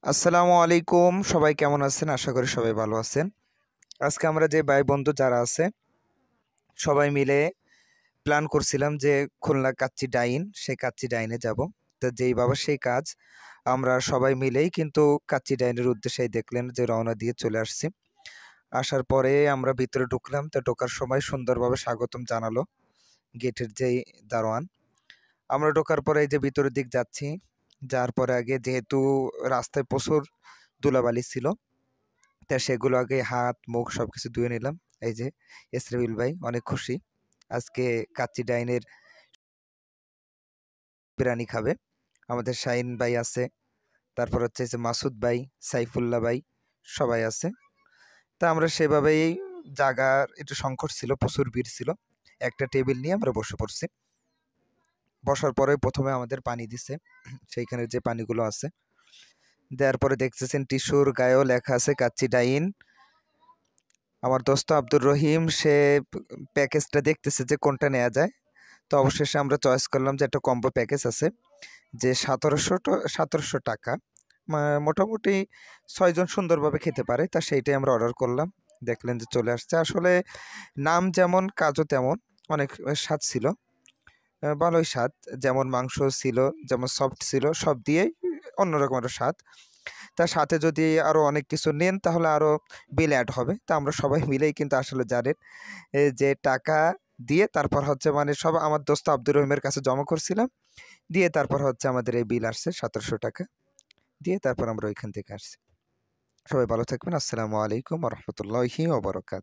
আসসালামু আলাইকুম। সবাই কেমন আছেন? আশা করি সবাই ভালো আছেন। আজকে আমরা যে ভাই বন্ধু যারা আছে সবাই মিলে প্ল্যান করছিলাম যে খুলনা কাচ্চি ডাইন, সেই কাচ্চি ডাইনে যাব। তো যেই ভাবা সেই কাজ। আমরা সবাই মিলেই কিন্তু কাচ্চি ডাইনের উদ্দেশ্যেই দেখলেন যে রওনা দিয়ে চলে আসছি। আসার পরে আমরা ভিতরে ঢুকলাম। তো ঢোকার সময় সুন্দরভাবে স্বাগতম জানালো গেটের যেই দারোয়ান। আমরা ঢোকার পরে এই যে ভিতরের দিক যাচ্ছি। যাওয়ার পরে আগে যেহেতু রাস্তায় প্রচুর ধুলাবালি ছিল, তা সেগুলো আগে হাত, মুখ সবকিছু ধুয়ে নিলাম। এই যে ইসরাইল ভাই অনেক খুশি। আজকে কাচ্চি ডাইনের বিরিয়ানি খাবে। আমাদের শাহিন ভাই আছে। তারপর হচ্ছে যে মাসুদ ভাই, সাইফুল্লাহ ভাই সবাই আছে। তা আমরা সেভাবেই জাগার একটু সংকট ছিল, প্রচুর ভিড় ছিল। একটা টেবিল নিয়ে আমরা বসে পড়ছি। বসার পরে ১ম এ আমাদের পানি দিছে। সেইখানে যে পানিগুলো আছে। দেওয়ার পরে দেখতেছেন টিস্যুর গায়েও লেখা আছে কাচ্চি ডাইন। আমার দোস্ত আব্দুর রহিম সে প্যাকেজটা দেখতেছে যে কোনটা নেওয়া যায়। তো অবশেষে আমরা চয়েস করলাম যে একটা কম্বো প্যাকেজ আছে যে ১৭০০ টাকা মোটামুটি ৬ জন সুন্দরভাবে খেতে পারে। তা সেইটাই আমরা অর্ডার করলাম। দেখলেন যে চলে আসছে। আসলে নাম যেমন কাজও তেমন, অনেক স্বাদ ছিল। ভালোই স্বাদ। যেমন মাংস ছিল, যেমন সফট ছিল, সব দিয়েই অন্যরকম একটা স্বাদ। তার সাথে যদি আরও অনেক কিছু নেন তাহলে আরও বিল অ্যাড হবে। তা আমরা সবাই মিলেই কিন্তু আসলে জানেন যে টাকা দিয়ে তারপর হচ্ছে মানে সব আমার দোস্ত আব্দুর রহিমের কাছে জমা করছিলাম। দিয়ে তারপর হচ্ছে আমাদের এই বিল আসছে ৳১৭০০ দিয়ে তারপর আমরা ওইখান থেকে আসছি। সবাই ভালো থাকবেন। আসসালামু আলাইকুম ওয়া রাহমাতুল্লাহি ওয়া বারাকাতুহু।